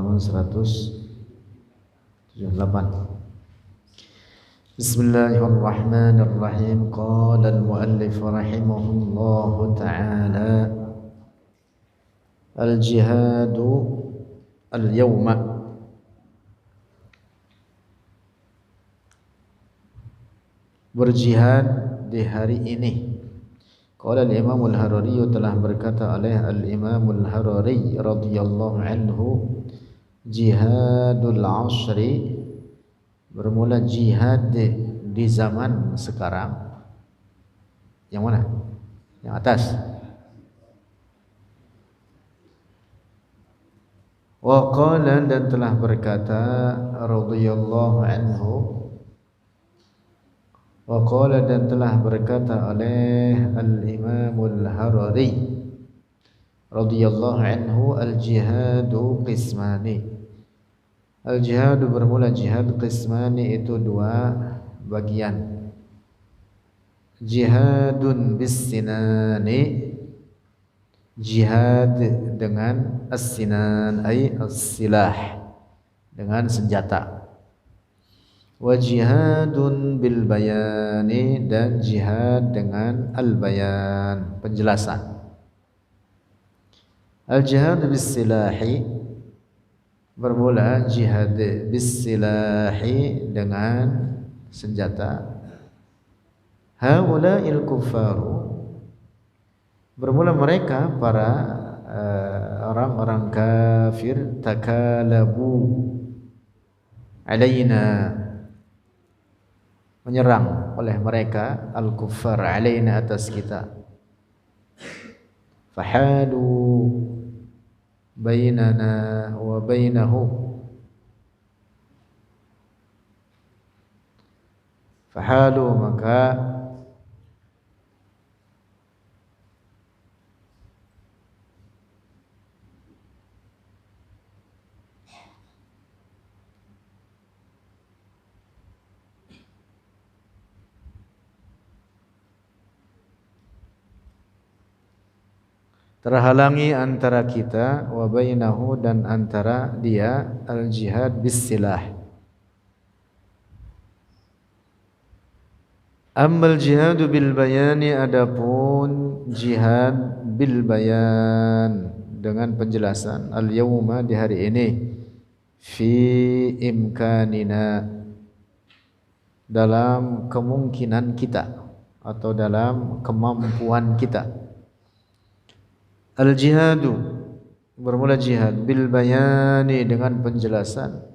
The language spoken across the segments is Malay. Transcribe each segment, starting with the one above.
halaman 178. Bismillahirrahmanirrahim. Qala al-muallif rahimahullahu ta'ala, al-jihadu al-yawma, berjihad di hari ini. Qala al-Imam al-Harari, telah berkata oleh al-Imam al-Harari radhiyallahu anhu, jihadul asri, bermula jihad di zaman sekarang. Yang mana? Yang atas. Wa qala, dan telah berkata radhiyallahu anhu, wa qala, dan telah berkata oleh al-Imam al-Harari radhiyallahu anhu, al-jihadu qismani, al-jihadu bermula jihad, qismani itu dua bagian. Jihadun bis-sinani, jihad dengan as-sinan ay as-silah, dengan senjata. Wa jihadun bil bayani, dan jihad dengan al-bayan, penjelasan. Al-jihad bis-silahi, bermula jihad bis-silahi, dengan senjata. Haula'il kuffaru, bermula mereka para orang-orang kafir, takalabu alaina, menyerang oleh mereka, al-kuffar alaina, atas kita. Fahalu bainana wa bainahum, fahalu, maka terhalangi antara kita, wa bainahu, dan antara dia, al-jihad bis-silah. Ammal jihadu bil bayani, adapun jihad bil bayan, dengan penjelasan, al-yawma, di hari ini, fi imkanina, dalam kemungkinan kita atau dalam kemampuan kita. Al-jihadu, bermula jihad, bil bayani, dengan penjelasan,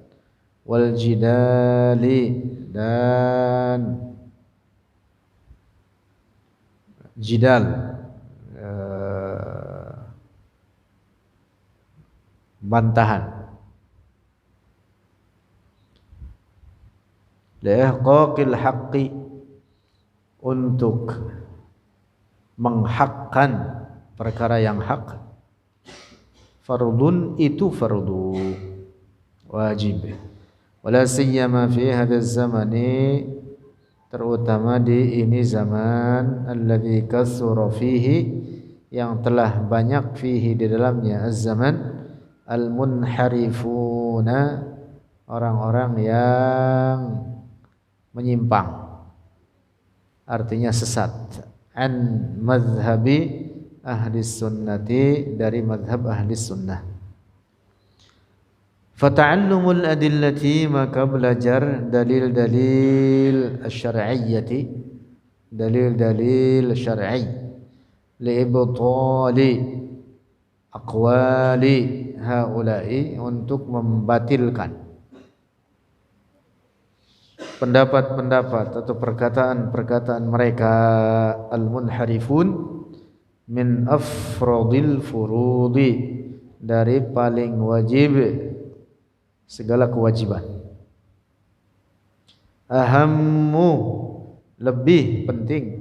wal jidali, dan jidal, bantahan. Li'ihqaqil haqqi, untuk menghakkan perkara yang hak. Fardun, itu fardu, wajib. Wala siyama fi hadzal zamani, terutama di ini zaman, alladzi kasura fihi, yang telah banyak fihi, di dalamnya, az-zaman, al-munharifuna, orang-orang yang menyimpang, artinya sesat, an madhhabi ahli sunnati, dari madhab ahli sunnah. Fata'allumul adillati, maka belajar dalil-dalil syar'iyyati, dalil-dalil syar'i, li'ibtali aqwali haula'i, untuk membatilkan pendapat-pendapat atau perkataan-perkataan mereka, al-munharifun, min afradil furudi, dari paling wajib segala kewajiban. Ahammu, lebih penting,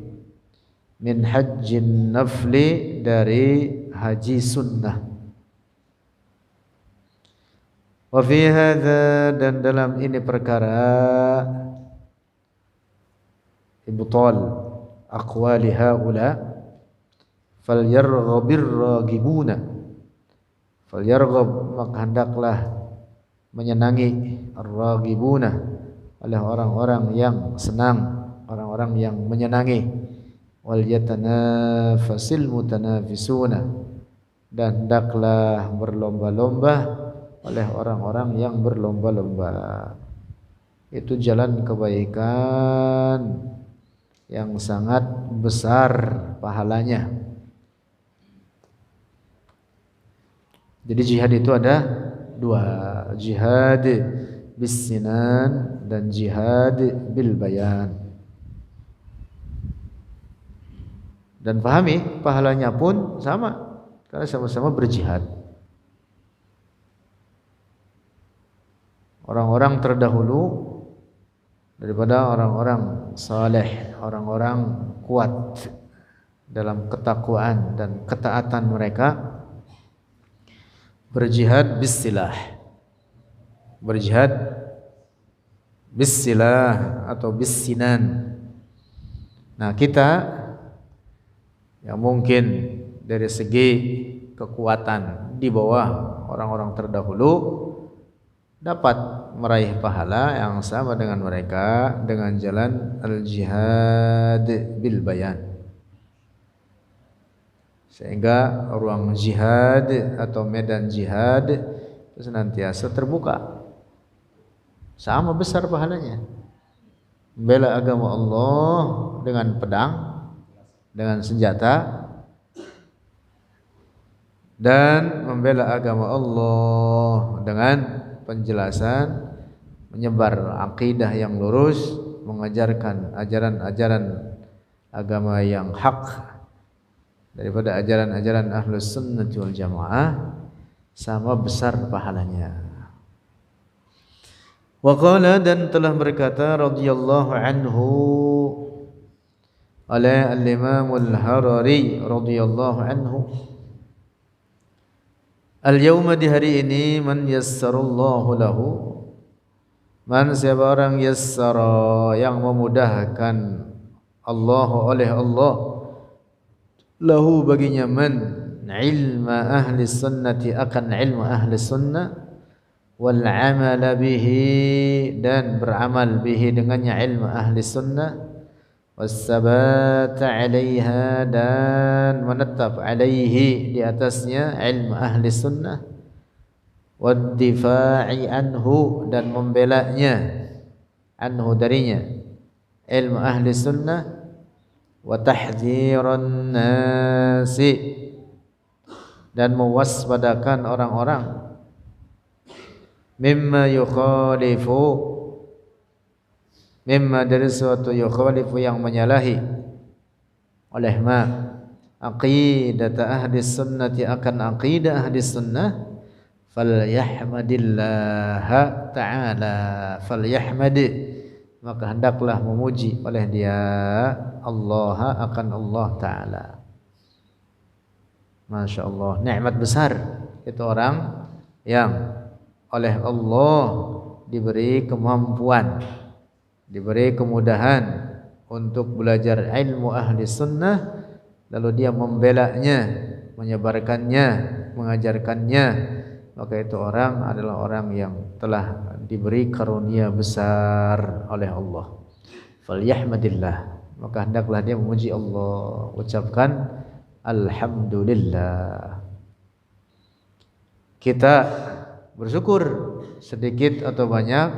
min hajjin nafli, dari haji sunnah. Wa fi hadza, dan dalam ini perkara, ibtal aqwali haula, falyarghabir ragibuna, falyarghab, maka hendaklah menyenangi, ar-raghibuna, oleh orang-orang yang senang, orang-orang yang menyenangi, wal yatanafasil mutanafisuna, dan hendaklah berlomba-lomba oleh orang-orang yang berlomba-lomba. Itu jalan kebaikan yang sangat besar pahalanya. Jadi jihad itu ada dua, jihad bis sinan dan jihad bil bayan. Dan pahami pahalanya pun sama, karena sama-sama berjihad. Orang-orang terdahulu daripada orang-orang saleh, orang-orang kuat dalam ketakwaan dan ketaatan mereka, berjihad bisilah, berjihad bisilah atau bisinan. Nah, kita yang mungkin dari segi kekuatan di bawah orang-orang terdahulu dapat meraih pahala yang sama dengan mereka dengan jalan al-jihad bil bayan. Sehingga ruang jihad atau medan jihad itu senantiasa terbuka. Sama besar pahalanya. Membela agama Allah dengan pedang, dengan senjata, dan membela agama Allah dengan penjelasan, menyebar akidah yang lurus, mengajarkan ajaran-ajaran agama yang hak daripada ajaran-ajaran Ahlus Sunnah wal Jamaah, sama besar pahalanya. Wa qala, dan telah berkata radhiyallahu anhu oleh al-Imam al-Harari radhiyallahu anhu, al-yawma, di hari ini, man yassarallahu lahu, man, siapa orang, yassara, yang memudahkan, Allah, oleh Allah, lahu, baginya, man, ilma ahli sunnati, akan ilmu ahli sunnah, wal amala bihi, dan beramal bihi, dengannya ilmu ahli sunnah, wassabata alaiha, dan menetap alaihi, di atasnya ilmu ahli sunnah, waddifa'i anhu, dan membelanya, anhu, darinya, ilmu ahli sunnah, wa tahdhiran nasi, dan mewaspadakan orang-orang, mimma yukhalifu, mimma, dari suatu, yukhalifu, yang menyalahi, oleh ma, aqidata ahli sunnati, akan aqidah ahli sunnah, falyahmadillaha ta'ala, falyahmad, maka hendaklah memuji oleh dia Allah, akan Allah Ta'ala. Masya Allah, nikmat besar itu orang yang oleh Allah diberi kemampuan, diberi kemudahan untuk belajar ilmu ahli sunnah, lalu dia membelanya, menyebarkannya, mengajarkannya, maka itu orang adalah orang yang telah diberi karunia besar oleh Allah. Falyahmadillah, maka hendaklah dia memuji Allah, ucapkan alhamdulillah. Kita bersyukur sedikit atau banyak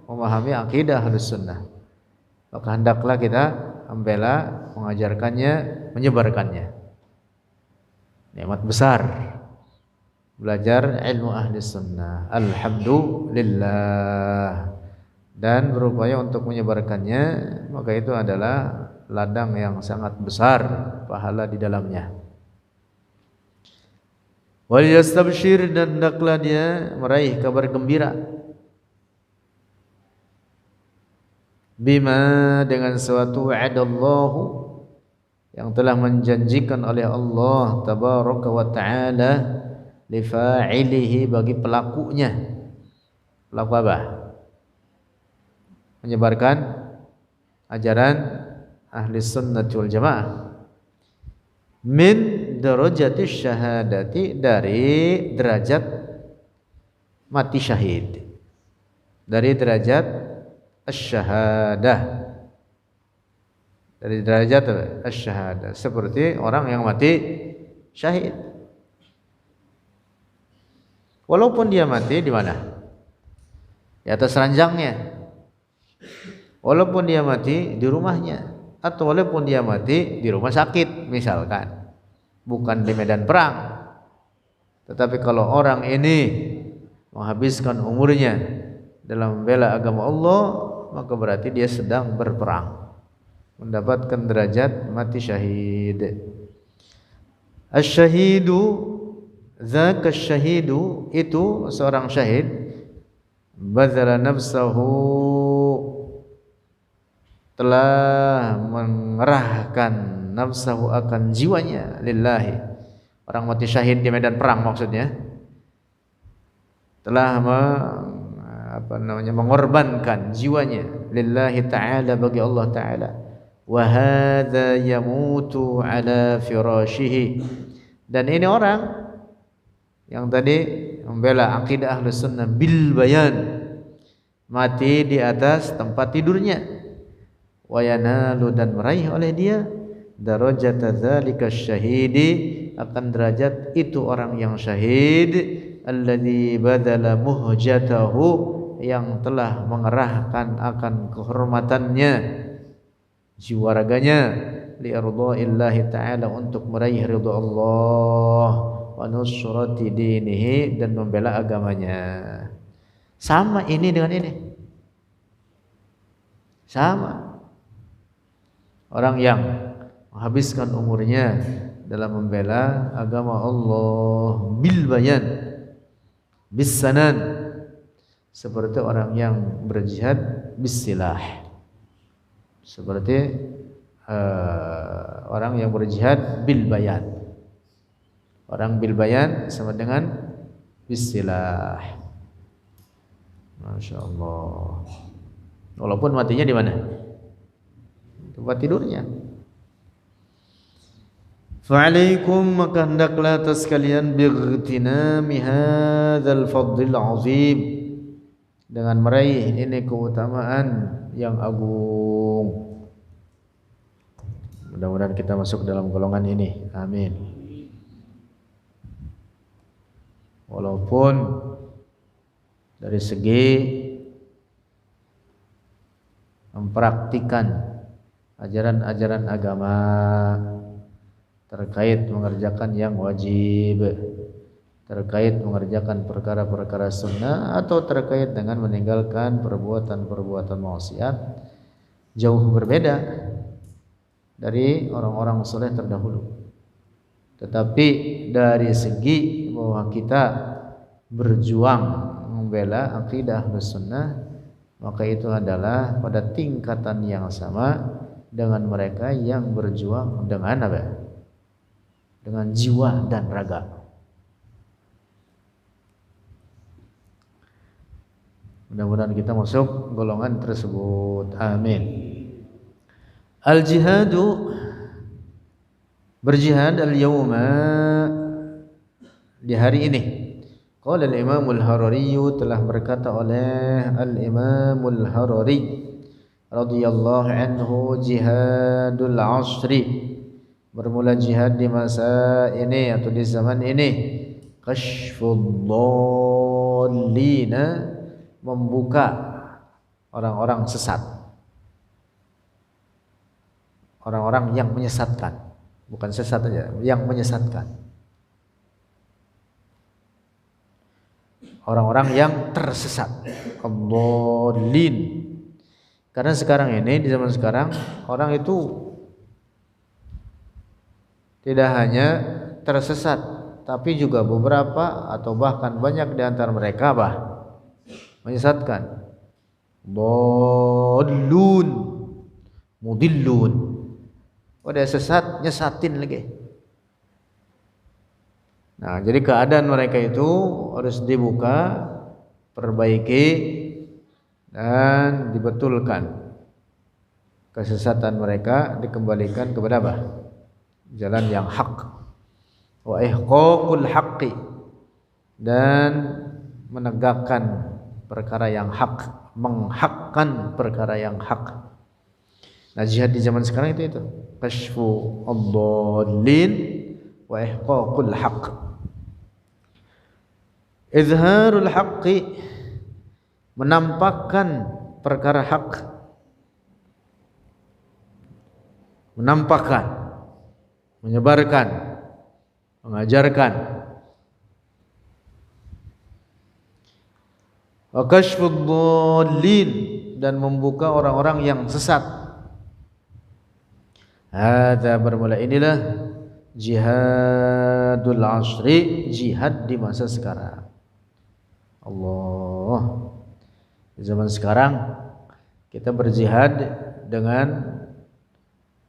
memahami akidah Ahlus Sunnah, maka hendaklah kita membela, mengajarkannya, menyebarkannya. Nikmat besar belajar ilmu ahli sunnah, alhamdulillah, dan berupaya untuk menyebarkannya, maka itu adalah ladang yang sangat besar pahala di dalamnya. Wal yastabshir, dan hendaklah dia meraih kabar gembira, bima, dengan suatu, wa'adallahu, yang telah menjanjikan oleh Allah tabaraka wa ta'ala, li fa'ilihi, bagi pelakunya. Pelaku apa? Menyebarkan ajaran ahli sunnah wal jamaah, min darajati syahadati, dari derajat mati syahid. dari derajat asy-syahadah, dari derajat asy-syahadah, seperti orang yang mati syahid. Walaupun dia mati di mana? Di atas ranjangnya. Walaupun dia mati di rumahnya, atau walaupun dia mati di rumah sakit misalkan, bukan di medan perang. Tetapi kalau orang ini menghabiskan umurnya dalam membela agama Allah, maka berarti dia sedang berperang, mendapatkan derajat mati syahid. Asy-syahidu, dzaka syahidu, itu seorang syahid, badzala nafsahu, telah mengerahkan nafsahu, akan jiwanya, lillahi. Orang mati syahid di medan perang maksudnya telah mengorbankan jiwanya lillahi ta'ala, bagi Allah ta'ala. Wa hadza yamutu ala firashihi, dan ini orang yang tadi membela akidah Ahlus Sunnah bil bayan, mati di atas tempat tidurnya. Wa yanalu, dan meraih oleh dia darajat dzalika syahidi, akan derajat itu orang yang syahid, alladzi badala muhjatahu, yang telah mengerahkan akan kehormatannya, jiwa raganya, li ardha'illahi ta'ala, untuk meraih ridha Allah, wa nusrati dinihi, dan membela agamanya. Sama ini dengan ini, sama. Orang yang menghabiskan umurnya dalam membela agama Allah bil bayan, bis sanan, seperti orang yang berjihad bis silah, seperti orang yang berjihad bil bayan. Orang bil bayan sama dengan bis silah. Masya Allah. Walaupun matinya di mana? Tempat tidurnya. Fa'alaikum, maka hendaklah atas kalian bightinami hadzal fadlil azim, dengan meraih ini keutamaan yang agung. Mudah-mudahan kita masuk dalam golongan ini. Amin. Walaupun dari segi mempraktikkan ajaran-ajaran agama terkait mengerjakan yang wajib, terkait mengerjakan perkara-perkara sunnah, atau terkait dengan meninggalkan perbuatan-perbuatan maksiat, jauh berbeda dari orang-orang saleh terdahulu. Tetapi dari segi bahwa kita berjuang membela akidah Ahlus Sunnah, maka itu adalah pada tingkatan yang sama dengan mereka yang berjuang dengan apa? Dengan jiwa dan raga. Mudah-mudahan kita masuk golongan tersebut. Amin. Al-jihadu, berjihad, al-yawma, di hari ini. Qala al-Imam al-Harari, telah berkata oleh al-Imam al-Harari radhiyallahu anhu, jihadul asri, bermula jihad di masa ini atau di zaman ini, kashfud dhallina, membuka orang-orang sesat, orang-orang yang menyesatkan, bukan sesat saja, yang menyesatkan, orang-orang yang tersesat, dhallin. Karena sekarang ini, di zaman sekarang, orang itu tidak hanya tersesat, tapi juga beberapa atau bahkan banyak di antara mereka menyesatkan. Dhallun, mudillun. Udah sesat, nyesatin lagi. Nah, jadi keadaan mereka itu harus dibuka, perbaiki, dan dibetulkan. Kesesatan mereka dikembalikan kepada apa? Jalan yang hak. Wa ihqaqul haqqi, dan menegakkan perkara yang hak, menghakkan perkara yang hak. Nah, jihad di zaman sekarang itu kashfu ad-dallin wa ihqaqul haqq. Izharul haqqi, menampakkan perkara hak, menampakkan, menyebarkan, mengajarkan. Wa kashfud dhallin, dan membuka orang-orang yang sesat. Hadza, bermula inilah jihadul asri, jihad di masa sekarang. Allah, di zaman sekarang kita berjihad dengan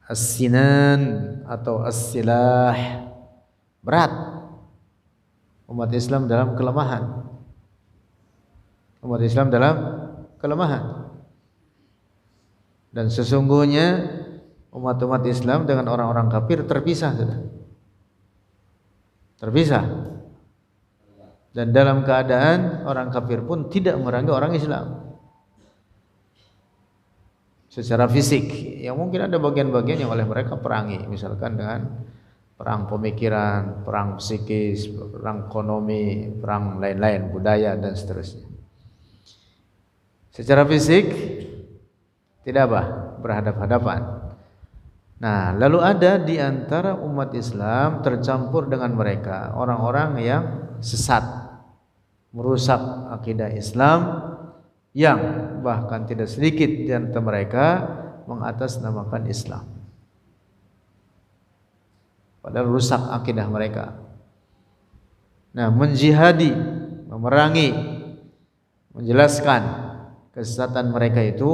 as-sinan atau as-silah. Berat. Umat Islam dalam kelemahan. Umat Islam dalam kelemahan. Dan sesungguhnya umat-umat Islam dengan orang-orang kafir terpisah sudah. Terpisah. Dan dalam keadaan orang kafir pun tidak memerangi orang Islam secara fisik. Yang mungkin ada bagian-bagian yang oleh mereka perangi, misalkan dengan perang pemikiran, perang psikis, perang ekonomi, perang lain-lain, budaya dan seterusnya. Secara fisik tidak berhadap-hadapan. Nah, lalu ada di antara umat Islam tercampur dengan mereka orang-orang yang sesat, merusak akidah Islam, yang bahkan tidak sedikit di antara mereka mengatasnamakan Islam, padahal rusak akidah mereka. Nah, menjihadi, memerangi, menjelaskan kesesatan mereka itu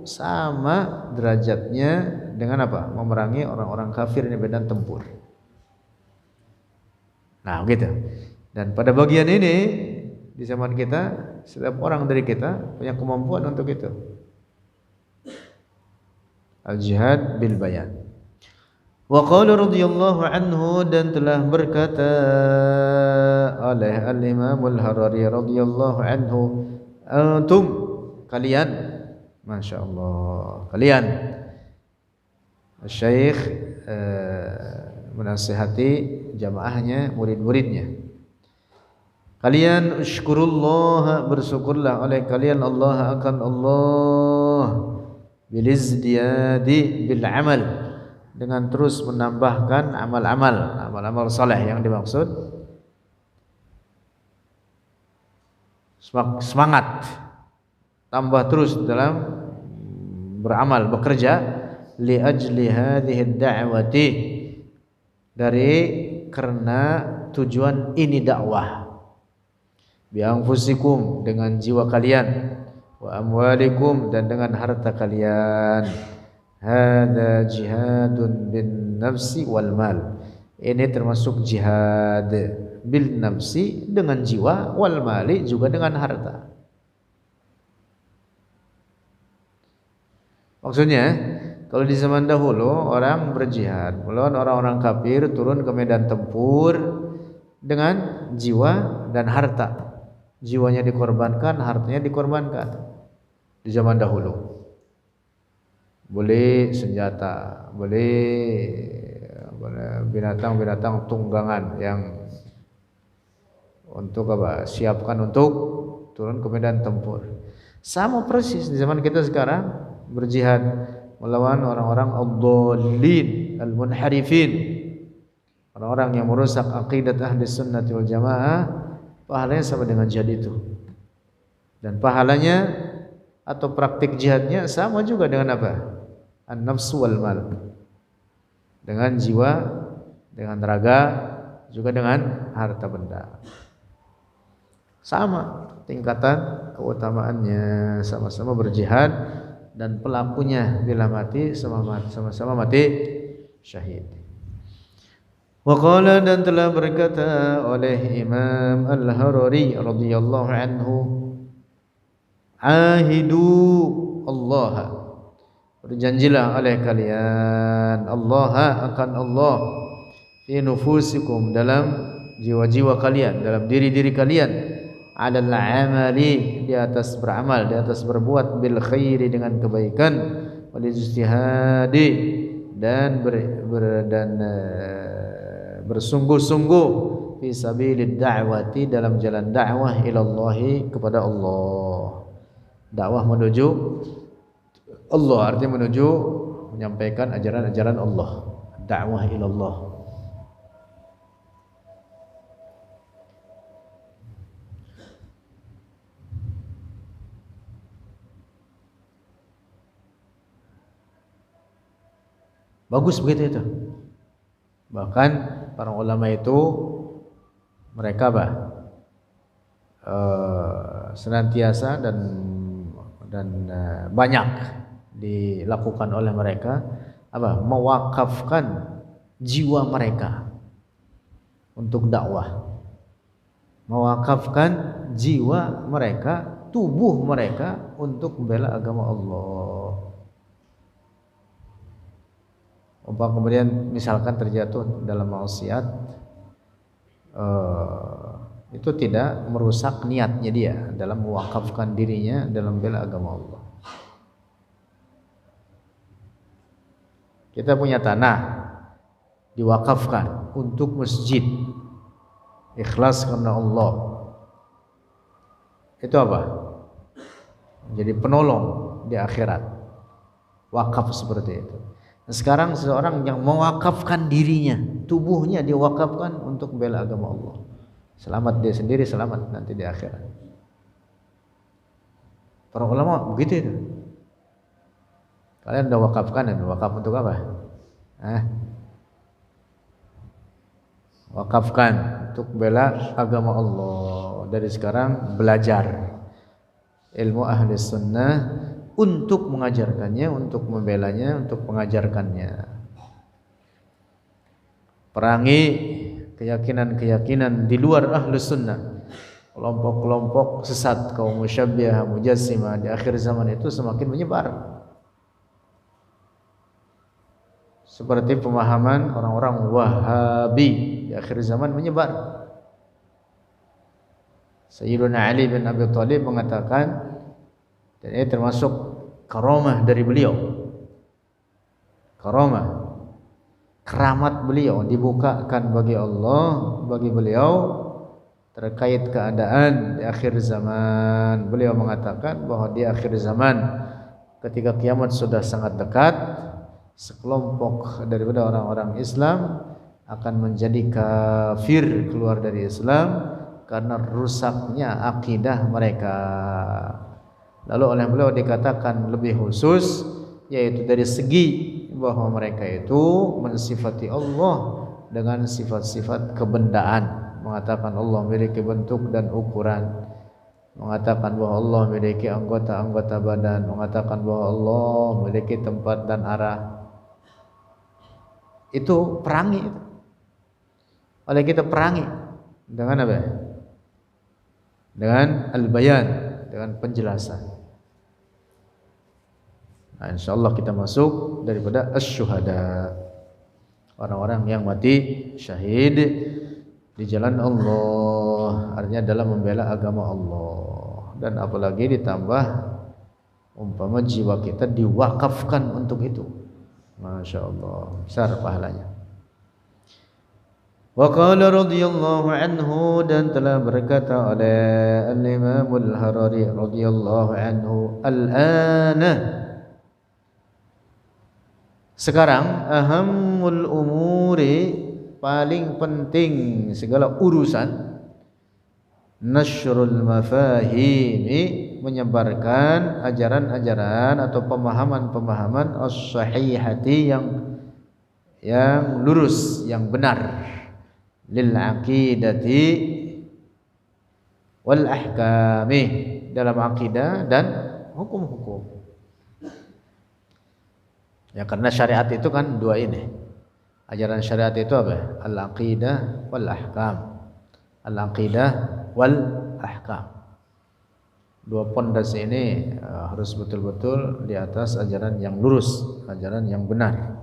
sama derajatnya dengan apa? Memerangi orang-orang kafir di medan tempur. Nah, begitu. Dan pada bagian ini di zaman kita, setiap orang dari kita punya kemampuan untuk itu. Al-jihad bil bayan. Wa qala radhiyallahu anhu, dan telah berkata oleh al-Imam al-Harari radhiyallahu anhu, antum, kalian, Masya Allah, kalian, Syekh menasihati jamaahnya, murid-muridnya, kalian usykurullah, bersyukurlah oleh kalian Allah akan Allah, bilizdiyadi bil amal, dengan terus menambahkan amal-amal saleh. Yang dimaksud semangat, tambah terus dalam beramal, bekerja, li ajli hadhihi da'wati, dari karena tujuan ini dakwah, bi anfusikum, dengan jiwa kalian, wa amwalikum, dan dengan harta kalian. Hadza jihadun bin nafsi wal mal, ini termasuk jihad bil nafsi, dengan jiwa, wal mali, juga dengan harta. Maksudnya, kalau di zaman dahulu orang berjihad melawan orang-orang kafir, turun ke medan tempur dengan jiwa dan harta. Jiwanya dikorbankan, hartanya dikorbankan. Di zaman dahulu boleh senjata, boleh binatang-binatang tunggangan yang untuk apa? Siapkan untuk turun ke medan tempur. Sama persis di zaman kita sekarang, berjihad melawan orang-orang ad-dallin, al-munharifin, orang-orang yang merusak aqidat ahli sunnati wal jamaah. Pahalanya sama dengan jihad itu, dan pahalanya atau praktik jihadnya sama juga dengan apa? An-nafsu wal mal, dengan jiwa, dengan raga, juga dengan harta benda. Sama tingkatan keutamaannya, sama-sama berjihad, dan pelakunya bila mati sama-sama mati syahid. Wa qala, dan telah berkata oleh Imam Al-Harari radhiyallahu anhu, ahidu Allah, berjanjilah oleh kalian Allah akan Allah, fi nufusikum, dalam jiwa-jiwa kalian, dalam diri-diri kalian, 'alal 'amali, di atas beramal, di atas berbuat, bil khairi, dengan kebaikan, wal ijtihadi, dan bersungguh-sungguh, fi sabilid da'wati, dalam jalan dakwah, ilallahi, kepada Allah. Dakwah menuju Allah artinya menuju menyampaikan ajaran-ajaran Allah. Dakwah ilallah. Bagus begitu itu. Bahkan para ulama itu mereka senantiasa dan banyak dilakukan oleh mereka mewakafkan jiwa mereka untuk dakwah, mewakafkan jiwa mereka, tubuh mereka untuk membela agama Allah. Kemudian misalkan terjatuh dalam maksiat, itu tidak merusak niatnya dia dalam mewakafkan dirinya dalam bela agama Allah. Kita punya tanah diwakafkan untuk masjid, ikhlas karena Allah. Itu apa? Menjadi penolong di akhirat. Wakaf seperti itu. Nah, sekarang seseorang yang mewakafkan dirinya, tubuhnya diwakafkan untuk membela agama Allah. Selamat dia sendiri, selamat nanti di akhirat. Para ulama begitu itu. Kalian udah wakafkan, dan wakaf untuk apa? Wakafkan untuk bela agama Allah. Dari sekarang belajar ilmu ahli sunnah untuk mengajarkannya, untuk membelanya, untuk mengajarkannya. Perangi keyakinan-keyakinan di luar ahli sunnah, kelompok-kelompok sesat, kaum musyabbihah, mujassimah di akhir zaman itu semakin menyebar. Seperti pemahaman orang-orang Wahabi di akhir zaman menyebar. Sayyiduna Ali bin Abi Thalib mengatakan, dan ini termasuk karamah dari beliau, karamah, keramat beliau dibukakan bagi Allah, bagi beliau terkait keadaan di akhir zaman. Beliau mengatakan bahwa di akhir zaman, ketika kiamat sudah sangat dekat, sekelompok daripada orang-orang Islam akan menjadi kafir, keluar dari Islam karena rusaknya akidah mereka. Lalu oleh beliau dikatakan lebih khusus, yaitu dari segi bahwa mereka itu mensifati Allah dengan sifat-sifat kebendaan, mengatakan Allah memiliki bentuk dan ukuran, mengatakan bahwa Allah memiliki anggota-anggota badan, mengatakan bahwa Allah memiliki tempat dan arah. Itu perangi itu. Oleh kita perangi dengan apa? Dengan al-bayan, dengan penjelasan. Nah, insyaallah kita masuk daripada asy-syuhada, orang-orang yang mati syahid di jalan Allah, artinya dalam membela agama Allah. Dan apalagi ditambah umpama jiwa kita diwakafkan untuk itu, Masya Allah, besar pahalanya. Wa qala radhiyallahu anhu, dan telah berkata oleh Al-Imam Al-Harari radhiyallahu anhu, al-ana, sekarang, ahammul umuri, paling penting segala urusan, nasyrul mafahimi, menyebarkan ajaran-ajaran atau pemahaman-pemahaman as-sahihati, yang lurus, yang benar, lil aqidati wal ahkami, dalam akidah dan hukum-hukum. Ya, karena syariat itu kan dua ini. Ajaran syariat itu apa? Al-aqidah wal ahkam. Al-aqidah wal ahkam. Dua pondasi ini harus betul-betul di atas ajaran yang lurus, ajaran yang benar.